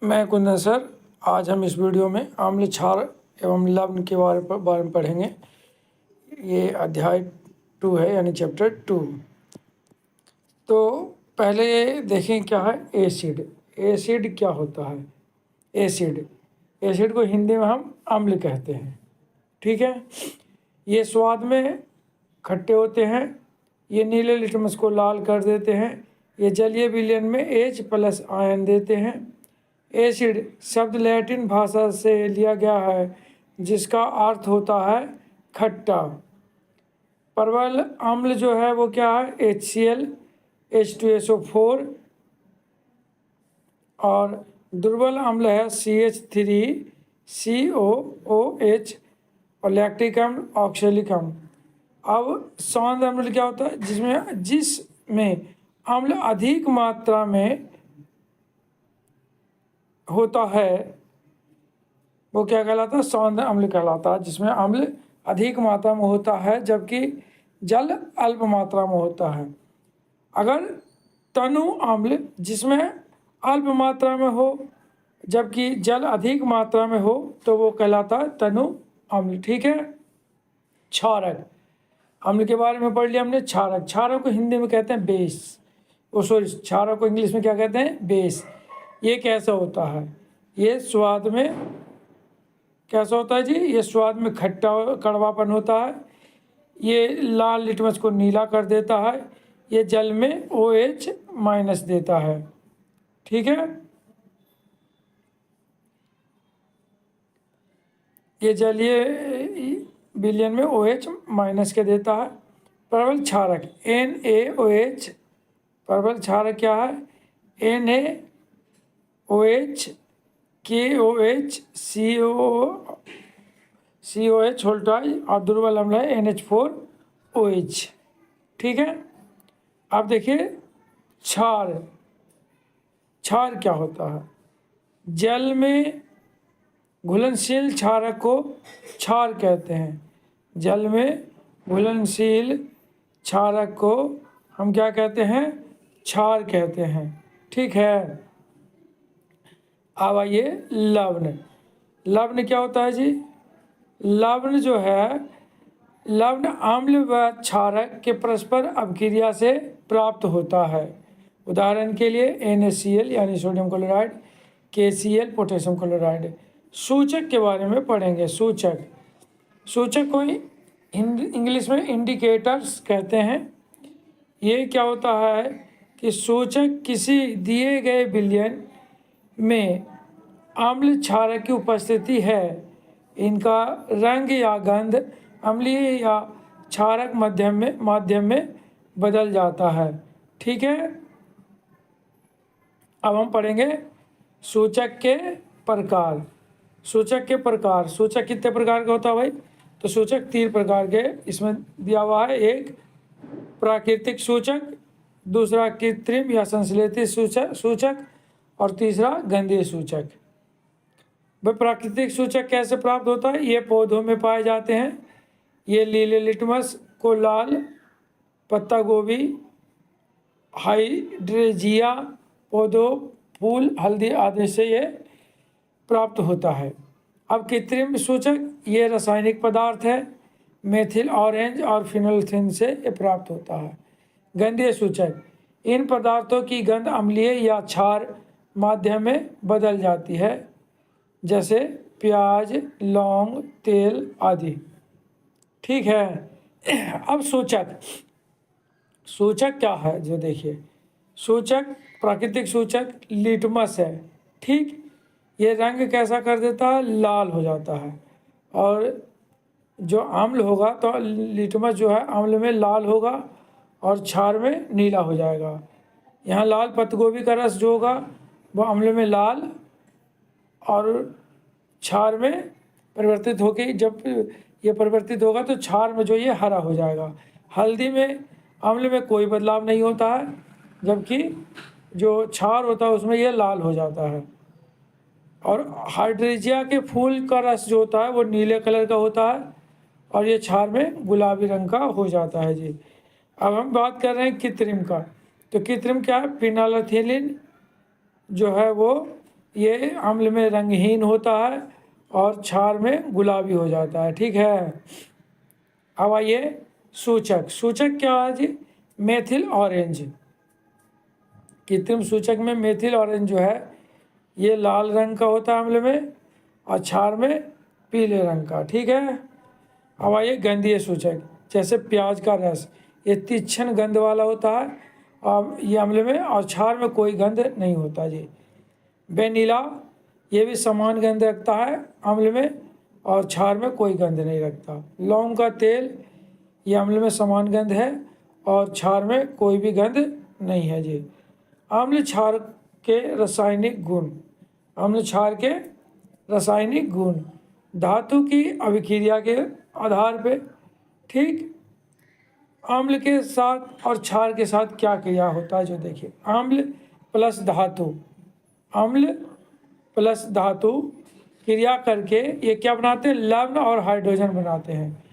मैं कुंदन सर। आज हम इस वीडियो में आम्ल क्षार एवं लवण के बारे में पढ़ेंगे। ये अध्याय 2 है, यानी चैप्टर 2। तो पहले देखें क्या है एसिड। एसिड क्या होता है? एसिड को हिंदी में हम अम्ल कहते हैं। ठीक है। ये स्वाद में खट्टे होते हैं। ये नीले लिटमस को लाल कर देते हैं। ये जलीय विलयन में H+ आयन देते हैं। एसिड शब्द लैटिन भाषा से लिया गया है, जिसका अर्थ होता है खट्टा। प्रबल अम्ल जो है वो क्या है? HCl, H2SO4। और दुर्बल अम्ल है CH3, COOH और लैक्टिक अम्ल, ऑक्सैलिक अम्ल। अब सौंद अम्ल क्या होता है? जिसमें अम्ल अधिक मात्रा में होता है, वो क्या कहलाता है? सौंद अम्ल कहलाता है, जिसमें अम्ल अधिक मात्रा में होता है जबकि जल अल्प मात्रा में होता है। अगर तनु अम्ल जिसमें अल्प मात्रा में हो जबकि जल अधिक मात्रा में हो, तो वो कहलाता है तनु अम्ल। ठीक है। क्षारक अम्ल के बारे में पढ़ लिया हमने। क्षारक को हिंदी में कहते हैं बेस। क्षारक को इंग्लिश में क्या कहते हैं? बेस। ये कैसा होता है? ये स्वाद में कैसा होता है जी? ये स्वाद में खट्टा कड़वापन होता है। ये लाल लिटमस को नीला कर देता है। ये जल में OH- देता है। ठीक है। ये जलीय विलयन में OH- के देता है। प्रबल क्षारक NaOH। प्रबल क्षारक क्या है? NaOH, KOH, COH होल्टाइज। और दुर्बल अम्ल है NH4OH। ठीक है। अब देखिए क्षार क्या होता है? जल में घुलनशील क्षारक को क्षार कहते हैं। जल में घुलनशील क्षारक को हम क्या कहते हैं? क्षार कहते हैं। ठीक है। अब आइए लवण क्या होता है जी? लवण जो है, लवण अम्ल व क्षारक के परस्पर अभिक्रिया से प्राप्त होता है। उदाहरण के लिए NaCl यानी sodium chloride, KCl potassium chloride. सूचक के बारे में पढ़ेंगे। सूचक को इंग्लिश में इंडिकेटर्स कहते हैं। ये क्या होता है कि सूचक किसी दिए गए विलयन में अम्ल क्षारक की उपस्थिति है। इनका रंग या गंध अम्लीय या क्षारक माध्यम में बदल जाता है। ठीक है। अब हम पढ़ेंगे सूचक के प्रकार। सूचक कितने प्रकार का होता है भाई? तो सूचक 3 प्रकार के इसमें दिया हुआ है। एक प्राकृतिक सूचक, दूसरा कृत्रिम या संश्लेषित सूचक और तीसरा गंधीय सूचक। वह प्राकृतिक सूचक कैसे प्राप्त होता है? ये पौधों में पाए जाते हैं। ये नीले लिटमस को लाल, पत्ता गोभी, हाइड्रेंजिया पौधों, फूल, हल्दी आदि से ये प्राप्त होता है। अब कृत्रिम सूचक ये रासायनिक पदार्थ है। मेथिल ऑरेंज और फिनोल्फिन से ये प्राप्त होता है। गंधीय सूचक इन पदार्थों की गंध अम्लीय या क्षार माध्यम में बदल जाती है, जैसे प्याज, लौंग, तेल आदि। ठीक है। अब सूचक क्या है? जो देखिए प्राकृतिक सूचक लिटमस है। ठीक। ये रंग कैसा कर देता है? लाल हो जाता है। और जो अम्ल होगा तो लिटमस जो है अम्ल में लाल होगा और क्षार में नीला हो जाएगा। यहाँ लाल पत्तगोभी का रस जो होगा वो अम्ल में लाल और क्षार में परिवर्तित होकर, जब ये परिवर्तित होगा तो क्षार में जो ये हरा हो जाएगा। हल्दी में अम्ल में कोई बदलाव नहीं होता है, जबकि जो क्षार होता है उसमें ये लाल हो जाता है। और हाइड्रेंजिया के फूल का रस जो होता है वो नीले कलर का होता है और ये क्षार में गुलाबी रंग का हो जाता है जी। अब हम बात कर रहे हैं कृत्रिम का। तो कृत्रिम क्या है? फिनाइलएथिलीन जो है वो ये अम्ल में रंगहीन होता है और क्षार में गुलाबी हो जाता है। ठीक है। अब आइए सूचक। सूचक क्या है जी? Methyl orange. कृत्रिम सूचक में मेथिल ऑरेंज जो है ये लाल रंग का होता है अम्ल में और क्षार में पीले रंग का। ठीक है। अब आइए गंधीय सूचक, जैसे प्याज का रस, ये तीक्ष्ण गंध वाला होता है और ये अम्ल में और क्षार में कोई गंध नहीं होता जी। वेनिला, ये भी समान गंध रखता है अम्ल में और क्षार में कोई गंध नहीं रखता। लौंग का तेल, ये अम्ल में समान गंध है और क्षार में कोई भी गंध नहीं है जी। अम्ल क्षार के रासायनिक गुण। अम्ल क्षार के रासायनिक गुण धातु की अभिक्रिया के आधार पे, ठीक, अम्ल के साथ और क्षार के साथ क्या क्रिया होता है जो देखिए। अम्ल प्लस धातु, अम्ल प्लस धातु क्रिया करके ये क्या बनाते हैं? लवण और हाइड्रोजन बनाते हैं।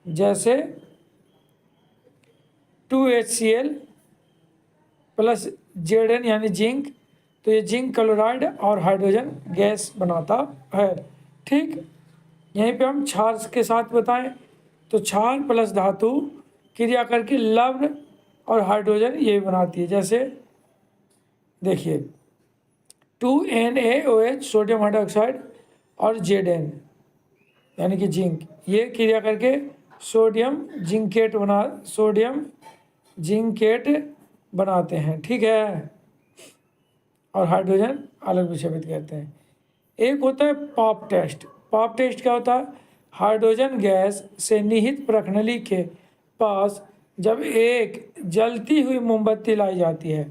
जैसे 2HCl प्लस Zn यानी जिंक, तो ये जिंक क्लोराइड और हाइड्रोजन गैस बनाता है। ठीक, यहीं पे हम क्षार के साथ बताएं तो क्षार प्लस धातु क्रिया करके लवण और हाइड्रोजन ये बनाती है। जैसे देखिए 2NaOH सोडियम हाइड्रोक्साइड और Zn यानी कि जिंक, ये क्रिया करके सोडियम जिंकेट बनाते हैं। ठीक है। और हाइड्रोजन अलग विक्षेपित करते हैं। एक होता है पॉप टेस्ट। पॉप टेस्ट क्या होता है? हाइड्रोजन गैस से निहित प्रखनली के पास जब एक जलती हुई मोमबत्ती लाई जाती है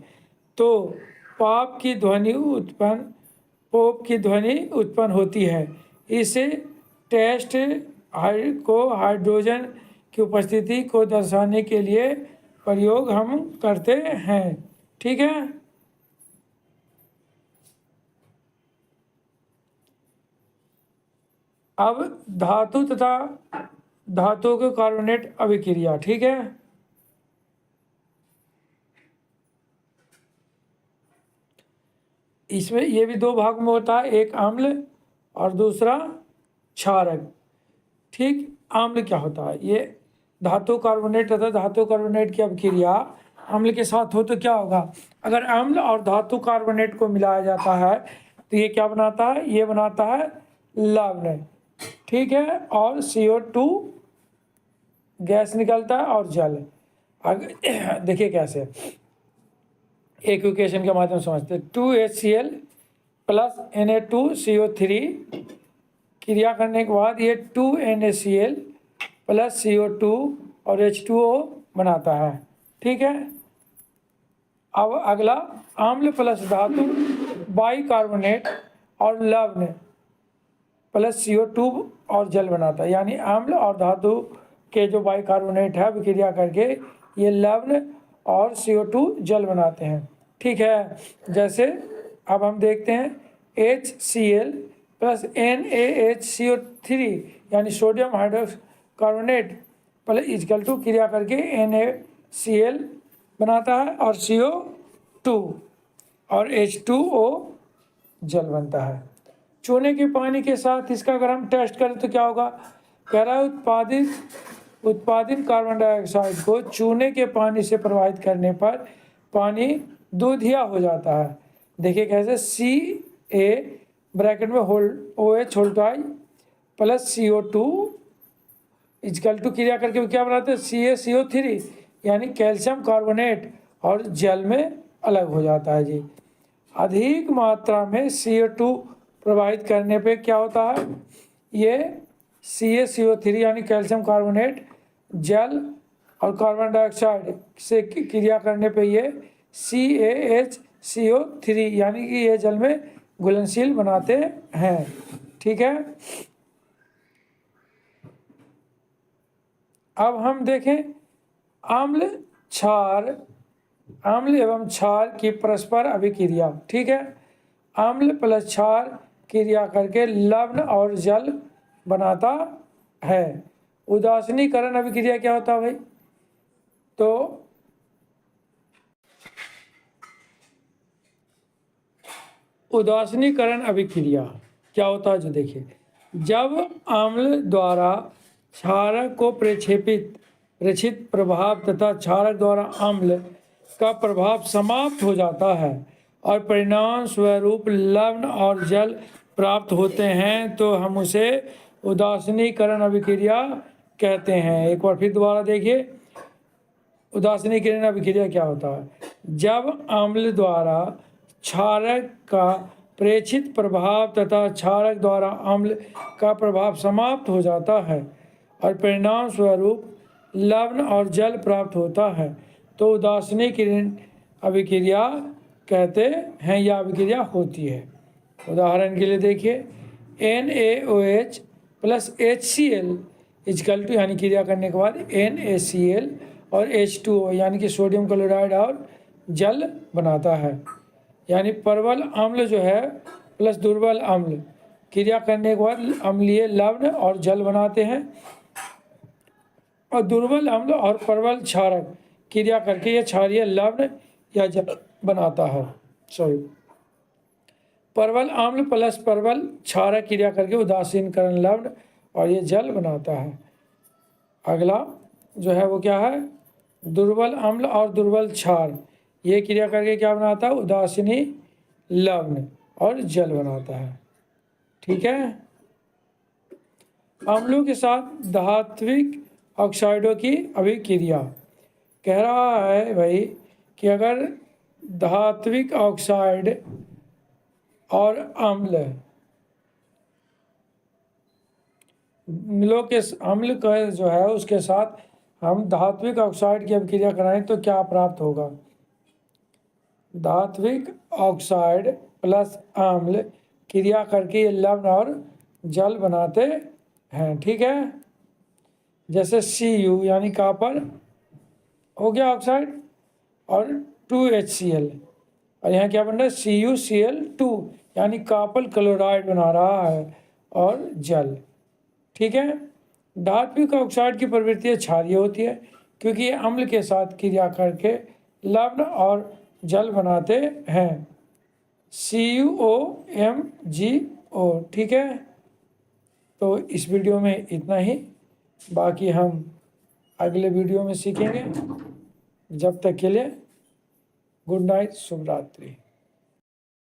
तो पॉप की ध्वनि उत्पन्न होती है। इसे टेस्ट को हाइड्रोजन की उपस्थिति को दर्शाने के लिए प्रयोग हम करते हैं। ठीक है। अब धातु तथा धातु के कार्बोनेट अभिक्रिया। ठीक है। इसमें ये भी दो भाग में होता है, एक अम्ल और दूसरा क्षारक। ठीक, अम्ल क्या होता है? ये धातु कार्बोनेट तथा धातु कार्बोनेट की अभिक्रिया अम्ल के साथ हो तो क्या होगा? अगर अम्ल और धातु कार्बोनेट को मिलाया जाता है तो ये क्या बनाता है? ये बनाता है लवण। ठीक है। और CO2 गैस निकलता है और जल। देखिए कैसे, एक इक्वेशन के माध्यम से समझते हैं। 2HCl प्लस Na2CO3 क्रिया करने के बाद ये 2NaCl प्लस CO2 और H2O बनाता है। ठीक है। अब अगला अम्ल प्लस धातु बाइकार्बोनेट और लवण प्लस CO2 और जल बनाता है। यानी अम्ल और धातु के जो बाइकार्बोनेट है विक्रिया करके ये लवण और CO2 जल बनाते हैं। ठीक है। जैसे अब हम देखते हैं HCl प्लस NaHCO3 यानी sodium hydrocarbonate plus equal to क्रिया करके NaCl बनाता है और CO2 और H2O जल बनता है। चूने के पानी के साथ इसका अगर हम टेस्ट करें तो क्या होगा? कह रहा है उत्पादित कार्बन डाइऑक्साइड को चूने के पानी से प्रवाहित करने पर पानी दूधिया हो जाता है। देखिए कैसे, Ca ब्रैकेट में OH होल्टाई प्लस CO2 इजकल टू क्रिया करके क्या बनाते हैं? CaCO3 यानी कैल्शियम कार्बोनेट और जल में अलग हो जाता है जी। अधिक मात्रा में CO2 प्रवाहित करने पे क्या होता है? ये CaCO3 यानी कैल्शियम कार्बोनेट जल और कार्बन डाइऑक्साइड से क्रिया करने पे ये CaHCO3 यानी कि ये जल में घुलनशील बनाते हैं। ठीक है। अब हम देखें अम्ल एवं क्षार की परस्पर अभिक्रिया। ठीक है। अम्ल प्लस क्षार क्रिया करके लवण और जल बनाता है। उदासीनीकरण अभिक्रिया क्या होता है भाई? तो उदासीनीकरण अभिक्रिया क्या होता है जो देखिए, जब अम्ल द्वारा क्षारक को प्रेक्षित प्रभाव तथा क्षारक द्वारा अम्ल का प्रभाव समाप्त हो जाता है और परिणाम स्वरूप लवण और जल प्राप्त होते हैं तो हम उसे उदासीनीकरण अभिक्रिया कहते हैं। एक बार फिर दोबारा देखिए, उदासीनीकरण अभिक्रिया क्या होता है, जब अम्ल द्वारा क्षारक का प्रेक्षित प्रभाव तथा क्षारक द्वारा अम्ल का प्रभाव समाप्त हो जाता है और परिणाम स्वरूप लवण और जल प्राप्त होता है तो उदासीनीकरण अभिक्रिया कहते हैं या अभिक्रिया होती है। उदाहरण के लिए देखिए, NaOH plus HCl equal to यानी क्रिया करने के बाद NaCl और H2O यानी कि सोडियम क्लोराइड और जल बनाता है। यानी प्रबल अम्ल जो है प्लस दुर्बल अम्ल क्रिया करने के बाद अम्लीय लवण और जल बनाते हैं और दुर्बल अम्ल और प्रबल क्षारक क्रिया करके यह क्षारीय लवण या जल बनाता है। प्रबल अम्ल प्लस प्रबल क्षारक क्रिया करके उदासीनीकरण लवण और ये जल बनाता है। अगला जो है वो क्या है, दुर्बल अम्ल और दुर्बल क्षार ये क्रिया करके क्या बनाता है, उदासीनी लवण और जल बनाता है। ठीक है। अम्लों के साथ धात्विक ऑक्साइडों की अभिक्रिया कह रहा है भाई कि अगर धात्विक ऑक्साइड और अम्ल अम्ल का जो है उसके साथ हम धात्विक ऑक्साइड की अभिक्रिया कराएं तो क्या प्राप्त होगा। धात्विक ऑक्साइड प्लस अम्ल क्रिया करके ये लवण और जल बनाते हैं। ठीक है। जैसे Cu यानी कॉपर हो गया ऑक्साइड और 2HCl और यहाँ क्या बन रहा है, CuCl2 यानी कॉपर क्लोराइड बना रहा है और जल। ठीक है। धात्विक ऑक्साइड की प्रवृत्ति क्षारीय होती है क्योंकि ये अम्ल के साथ क्रिया करके लवण और जल बनाते हैं, CuOMgO। ठीक है। तो इस वीडियो में इतना ही, बाकी हम अगले वीडियो में सीखेंगे। जब तक के लिए गुड नाइट, शुभ रात्रि।